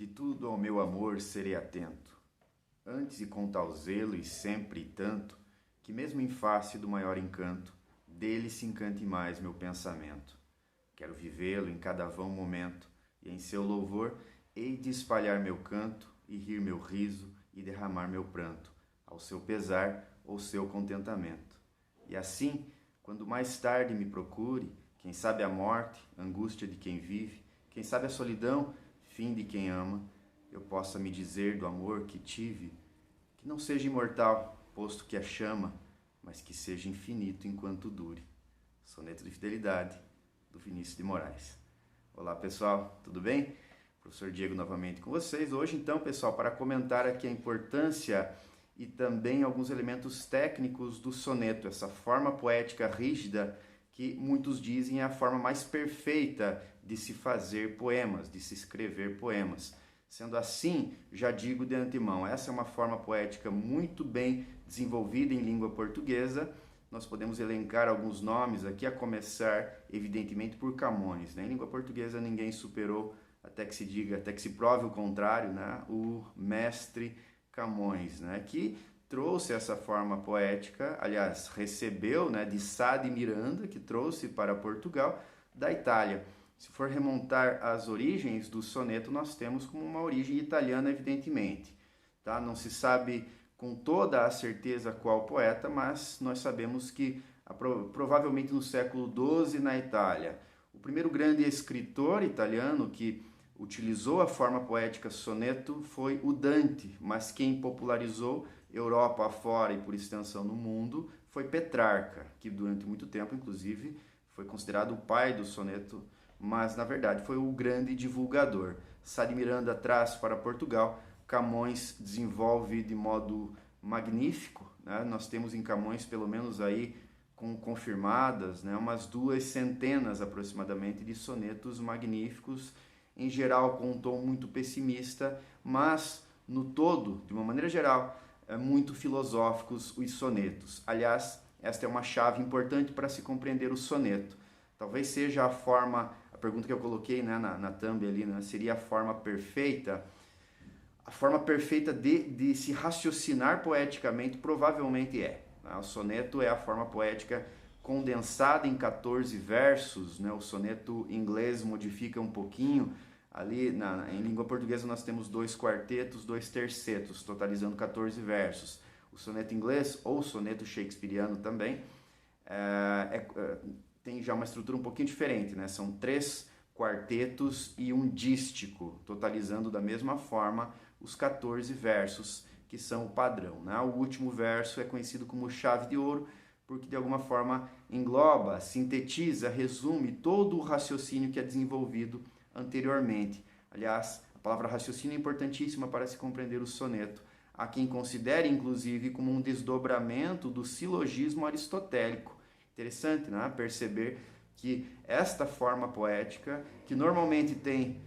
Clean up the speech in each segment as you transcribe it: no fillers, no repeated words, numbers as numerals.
De tudo ao meu amor serei atento, antes e com tal zelo e sempre e tanto, que mesmo em face do maior encanto, dele se encante mais meu pensamento. Quero vivê-lo em cada vão momento, e em seu louvor hei de espalhar meu canto, e rir meu riso, e derramar meu pranto, ao seu pesar ou seu contentamento. E assim, quando mais tarde me procure, quem sabe a morte, angústia de quem vive, quem sabe a solidão, fim de quem ama, eu possa me dizer do amor que tive, que não seja imortal, posto que a chama, mas que seja infinito enquanto dure. Soneto de Fidelidade, do Vinícius de Moraes. Olá pessoal, tudo bem? Professor Diego novamente com vocês. Hoje então, pessoal, para comentar aqui a importância e também alguns elementos técnicos do soneto, essa forma poética rígida que muitos dizem é a forma mais perfeita de se fazer poemas, de se escrever poemas. Sendo assim, já digo de antemão, essa é uma forma poética muito bem desenvolvida em língua portuguesa. Nós podemos elencar alguns nomes aqui, a começar, evidentemente, por Camões. Em língua portuguesa, ninguém superou, até que se diga, até que se prove o contrário, né? O mestre Camões, né? Que trouxe essa forma poética, aliás, recebeu, né, de Sá de Miranda, que trouxe para Portugal, da Itália. Se for remontar as origens do soneto, nós temos como uma origem italiana, evidentemente. Tá? Não se sabe com toda a certeza qual poeta, mas nós sabemos que provavelmente no século XII na Itália. O primeiro grande escritor italiano que utilizou a forma poética soneto foi o Dante, mas quem popularizou Europa afora e por extensão no mundo foi Petrarca, que durante muito tempo, inclusive, foi considerado o pai do soneto, mas na verdade foi o grande divulgador. Sá de Miranda traz para Portugal, Camões desenvolve de modo magnífico, né? Nós temos em Camões pelo menos aí confirmadas, né, umas 200 aproximadamente de sonetos magníficos, em geral com um tom muito pessimista, mas no todo, de uma maneira geral, muito filosóficos os sonetos. Aliás, esta é uma chave importante para se compreender o soneto. Talvez seja a pergunta que eu coloquei, né, na thumb ali, né, seria a forma perfeita. A forma perfeita de se raciocinar poeticamente provavelmente é. Né? O soneto é a forma poética condensada em 14 versos. Né? O soneto inglês modifica um pouquinho. Ali em língua portuguesa nós temos 2 quartetos, 2 tercetos, totalizando 14 versos. O soneto inglês, ou soneto shakespeariano também, tem já uma estrutura um pouquinho diferente, né? São 3 quartetos e um dístico, totalizando da mesma forma os 14 versos, que são o padrão. Né? O último verso é conhecido como chave de ouro, porque de alguma forma engloba, sintetiza, resume todo o raciocínio que é desenvolvido anteriormente. Aliás, a palavra raciocínio é importantíssima para se compreender o soneto. Há quem considere, inclusive, como um desdobramento do silogismo aristotélico. Interessante, né? Perceber que esta forma poética, que normalmente tem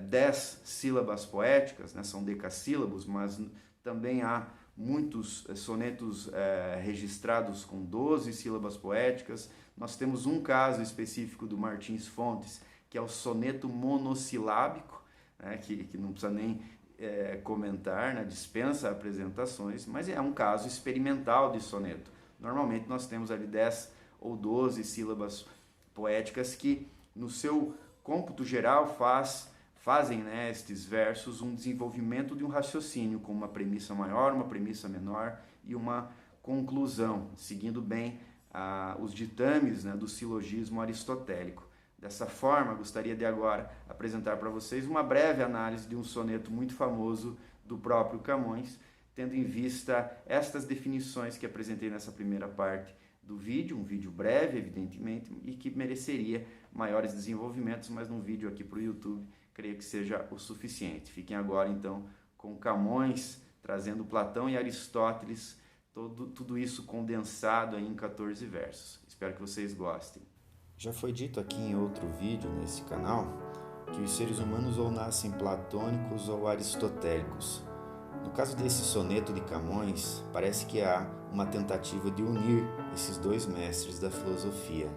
10 sílabas poéticas, né? São decassílabos, mas também há muitos sonetos registrados com 12 sílabas poéticas. Nós temos um caso específico do Martins Fontes, que é o soneto monossilábico, né, que não precisa nem comentar, né, dispensa apresentações, mas é um caso experimental de soneto. Normalmente nós temos ali 10 ou 12 sílabas poéticas que, no seu cômputo geral, fazem, né, estes versos um desenvolvimento de um raciocínio com uma premissa maior, uma premissa menor e uma conclusão, seguindo bem os ditames, né, do silogismo aristotélico. Dessa forma, gostaria de agora apresentar para vocês uma breve análise de um soneto muito famoso do próprio Camões, tendo em vista estas definições que apresentei nessa primeira parte do vídeo, um vídeo breve, evidentemente, e que mereceria maiores desenvolvimentos, mas num vídeo aqui para o YouTube, creio que seja o suficiente. Fiquem agora, então, com Camões, trazendo Platão e Aristóteles, tudo isso condensado aí em 14 versos. Espero que vocês gostem. Já foi dito aqui em outro vídeo nesse canal que os seres humanos ou nascem platônicos ou aristotélicos. No caso desse soneto de Camões, parece que há uma tentativa de unir esses dois mestres da filosofia,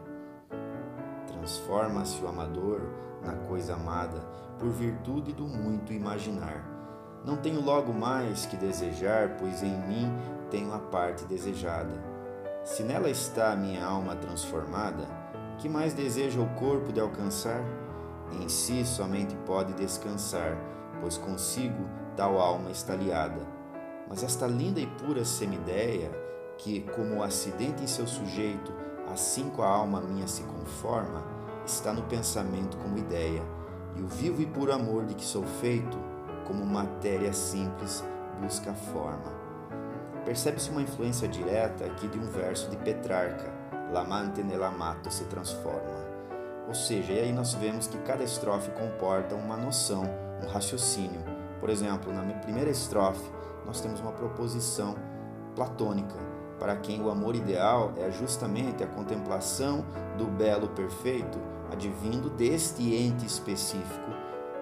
transforma-se o amador na coisa amada, por virtude do muito imaginar. Não tenho logo mais que desejar, pois em mim tenho a parte desejada. Se nela está a minha alma transformada, que mais deseja o corpo de alcançar? Em si somente pode descansar, pois consigo tal alma está liada. Mas esta linda e pura semideia, que como o acidente em seu sujeito, assim com a alma minha se conforma, está no pensamento como ideia, e o vivo e puro amor de que sou feito, como matéria simples, busca a forma. Percebe-se uma influência direta aqui de um verso de Petrarca, l'amante nell'amato se transforma. Ou seja, e aí nós vemos que cada estrofe comporta uma noção, um raciocínio. Por exemplo, na primeira estrofe, nós temos uma proposição platônica, para quem o amor ideal é justamente a contemplação do belo perfeito, advindo deste ente específico,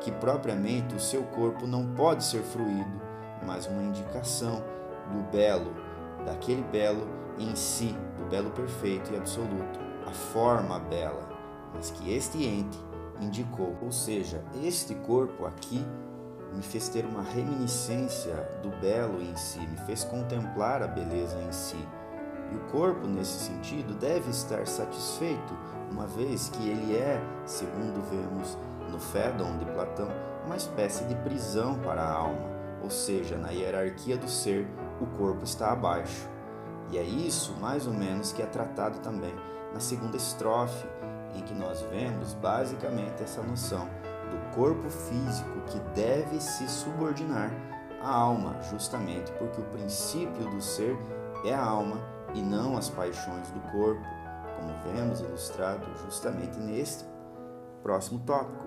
que propriamente o seu corpo não pode ser fruído, mas uma indicação do belo, daquele belo em si, do belo perfeito e absoluto, a forma bela, mas que este ente indicou. Ou seja, este corpo aqui me fez ter uma reminiscência do belo em si, me fez contemplar a beleza em si. E o corpo, nesse sentido, deve estar satisfeito, uma vez que ele é, segundo vemos no Fédon de Platão, uma espécie de prisão para a alma, ou seja, na hierarquia do ser, o corpo está abaixo. E é isso, mais ou menos, que é tratado também na segunda estrofe, em que nós vemos basicamente essa noção do corpo físico que deve se subordinar à alma, justamente porque o princípio do ser é a alma e não as paixões do corpo, como vemos ilustrado justamente neste próximo tópico,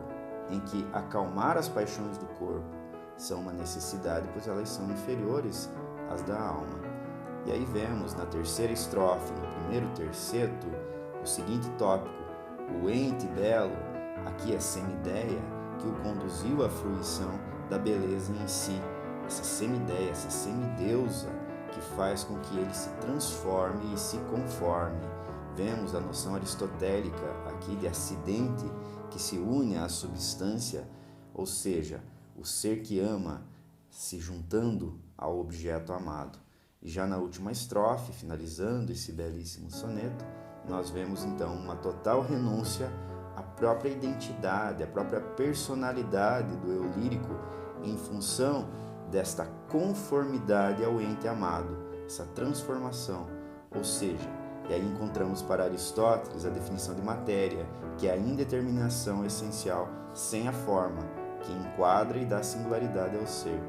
em que acalmar as paixões do corpo são uma necessidade, pois elas são inferiores às da alma. E aí vemos na terceira estrofe, no primeiro terceto, o seguinte tópico: o ente belo, aqui é semideia, que o conduziu à fruição da beleza em si, essa semideia, essa semideusa, que faz com que ele se transforme e se conforme. Vemos a noção aristotélica aqui de acidente que se une à substância, ou seja, o ser que ama se juntando ao objeto amado. E já na última estrofe, finalizando esse belíssimo soneto, nós vemos então uma total renúncia à própria identidade, à própria personalidade do eu lírico em função desta conformidade ao ente amado, essa transformação. Ou seja, e aí encontramos para Aristóteles a definição de matéria, que é a indeterminação essencial sem a forma, que enquadra e dá singularidade ao ser.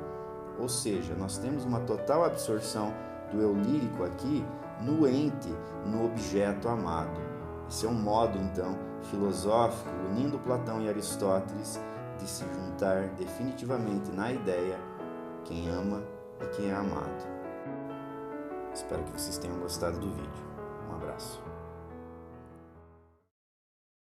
Ou seja, nós temos uma total absorção do eu lírico aqui no ente, no objeto amado. Esse é um modo, então, filosófico, unindo Platão e Aristóteles, de se juntar definitivamente na ideia quem ama e quem é amado. Espero que vocês tenham gostado do vídeo. Um abraço.